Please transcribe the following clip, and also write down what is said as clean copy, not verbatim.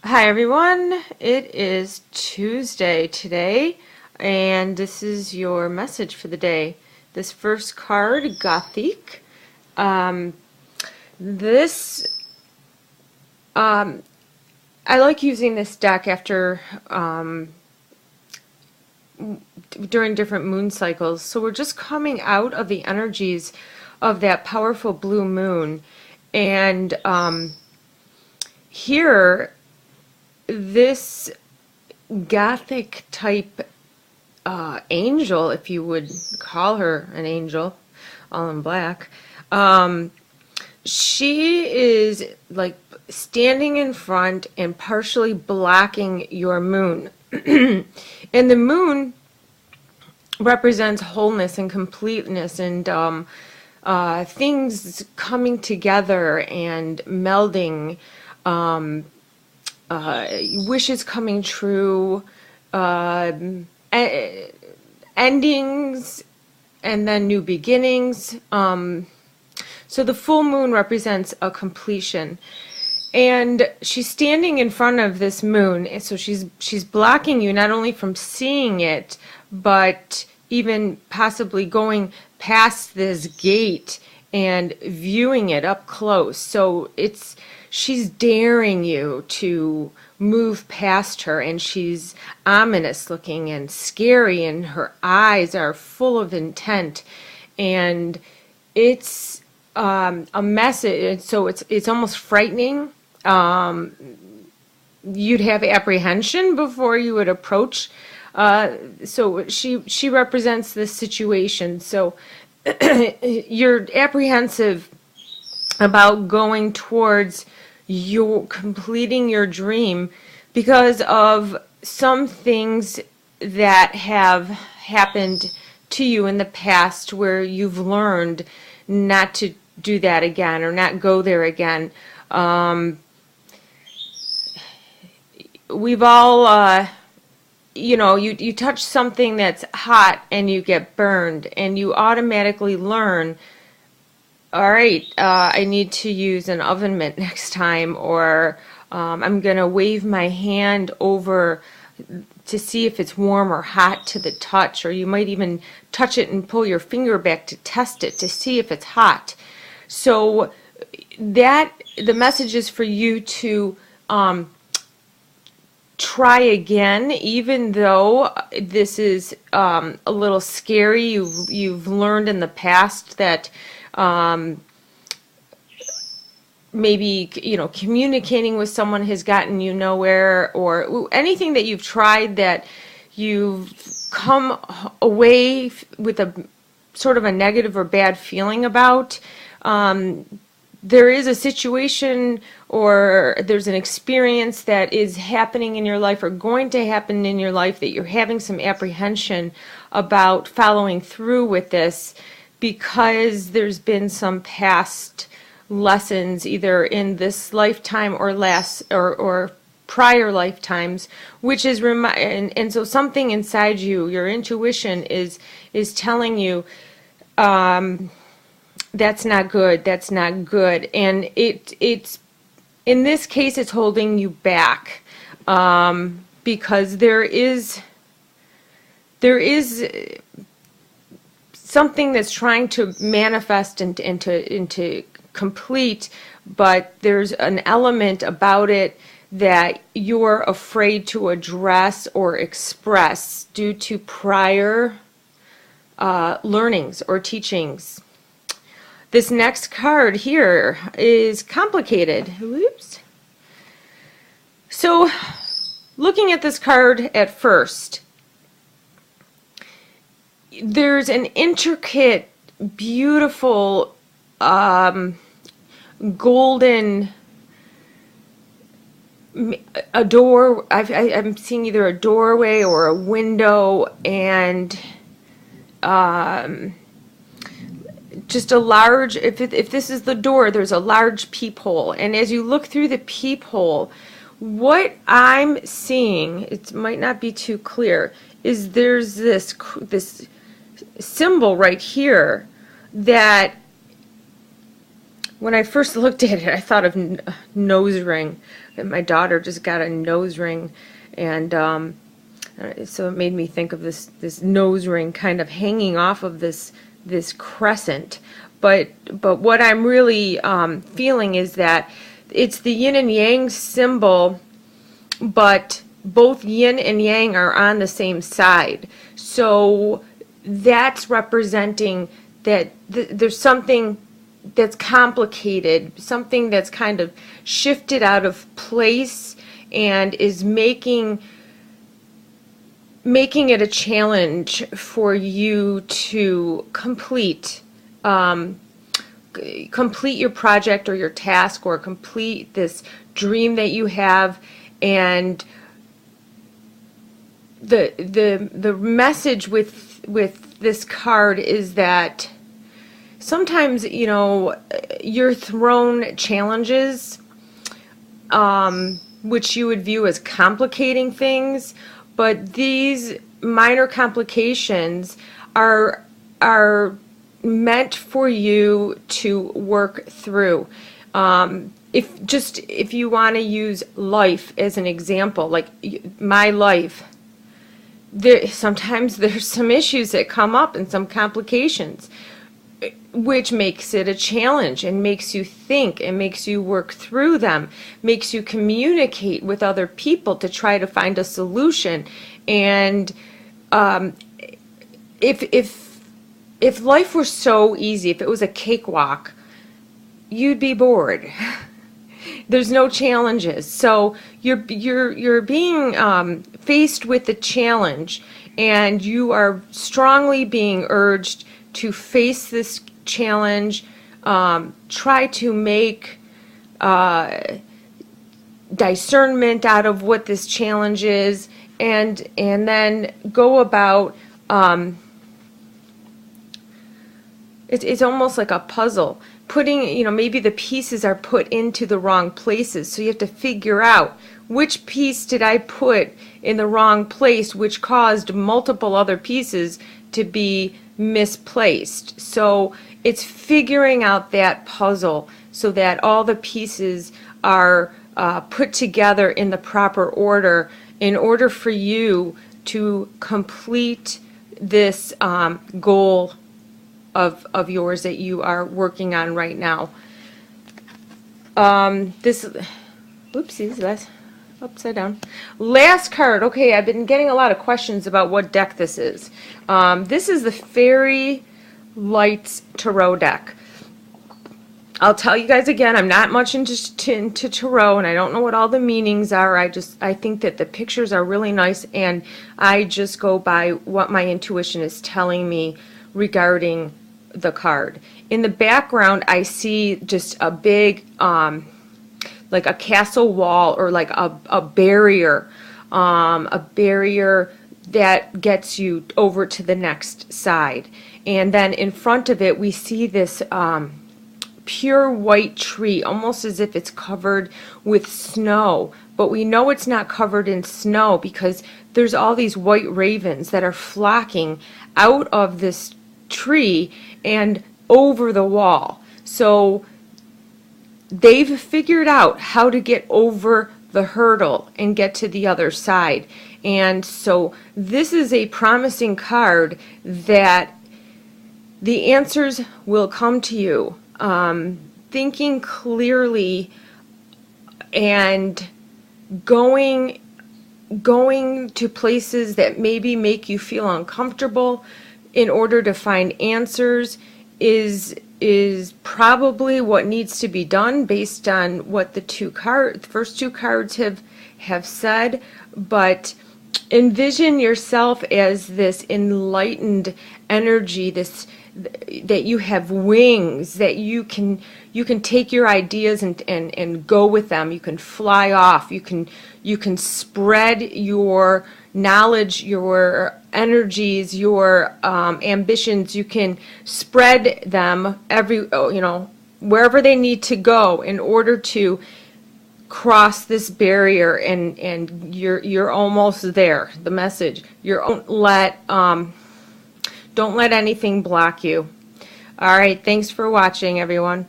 Hi everyone, it is Tuesday today, and this is your message for the day. This first card, Gothic. Um, this, I like using this deck after, during different moon cycles. So we're just coming out of the energies of that powerful blue moon. And here, this Gothic type angel, if you would call her an angel, all in black. She is like standing in front and partially blocking your moon. And the moon represents wholeness and completeness and things coming together and melding, wishes coming true, endings, and then new beginnings. So the full moon represents a completion. And she's standing in front of this moon, and so she's blocking you not only from seeing it, but even possibly going past this gate and viewing it up close. So she's daring you to move past her, and she's ominous looking and scary, and her eyes are full of intent, and it's a message. So it's almost frightening. You'd have apprehension before you would approach. So she represents this situation. So you're apprehensive about going towards completing your dream because of some things that have happened to you in the past where you've learned not to do that again or not go there again. We've all, you touch something that's hot and you get burned, and you automatically learn, all right, I need to use an oven mitt next time, or I'm going to wave my hand over to see if it's warm or hot to the touch, or you might even touch it and pull your finger back to test it to see if it's hot. So the message is for you to try again, even though this is a little scary. You've learned in the past that maybe communicating with someone has gotten you nowhere, or anything that you've tried that you've come away with a sort of a negative or bad feeling about. There is a situation or there's an experience that is happening in your life or going to happen in your life that you're having some apprehension about following through with this, because there's been some past lessons either in this lifetime or or prior lifetimes, which is and so something inside you, your intuition is telling you, that's not good, that's not good, and it's in this case it's holding you back, because there is something that's trying to manifest into complete, but there's an element about it that you're afraid to address or express due to prior learnings or teachings. This next card here is complicated. Whoops. So, looking at this card at first, there's an intricate, beautiful, golden, a door. I'm seeing either a doorway or a window, and just a large, if this is the door, there's a large peephole, and as you look through the peephole, what I'm seeing, it might not be too clear, is there's this symbol right here that when I first looked at it, I thought of nose ring. And my daughter just got a nose ring, and so it made me think of this nose ring kind of hanging off of this crescent. But what I'm really feeling is that it's the yin and yang symbol, but both yin and yang are on the same side. So that's representing that there's something that's complicated, something that's kind of shifted out of place and is making it a challenge for you to complete your project or your task, or complete this dream that you have. And the message with this card is that sometimes, you're thrown challenges, which you would view as complicating things, but these minor complications are meant for you to work through. If you want to use life as an example, like my life, sometimes there's some issues that come up and some complications, which makes it a challenge and makes you think and makes you work through them, makes you communicate with other people to try to find a solution. And if life were so easy, if it was a cakewalk, you'd be bored. There's no challenges. So you're being faced with the challenge, and you are strongly being urged to face this challenge, try to make discernment out of what this challenge is, and then go about. It's almost like a puzzle. Putting, maybe the pieces are put into the wrong places, so you have to figure out which piece did I put in the wrong place, which caused multiple other pieces to be misplaced. So it's figuring out that puzzle so that all the pieces are put together in the proper order in order for you to complete this goal of yours that you are working on right now. Oopsies, that's upside down. Last card. Okay, I've been getting a lot of questions about what deck this is. This is the Fairy Lights Tarot deck. I'll tell you guys again, I'm not much into tarot, and I don't know what all the meanings are. I think that the pictures are really nice, and I just go by what my intuition is telling me regarding the card. In the background, I see just a big, like a castle wall, or like a barrier that gets you over to the next side. And then in front of it, we see this pure white tree, almost as if it's covered with snow. But we know it's not covered in snow because there's all these white ravens that are flocking out of this tree and over the wall. So they've figured out how to get over the hurdle and get to the other side. And so this is a promising card that the answers will come to you. Thinking clearly and going to places that maybe make you feel uncomfortable in order to find answers is probably what needs to be done based on what the first two cards have said. But envision yourself as this enlightened energy, that you have wings, that you can take your ideas and go with them. You can fly off. You can spread your knowledge, your energies, your ambitions. You can spread them wherever they need to go in order to cross this barrier, and you're almost there. The message: don't let anything block you. All right, thanks for watching, everyone.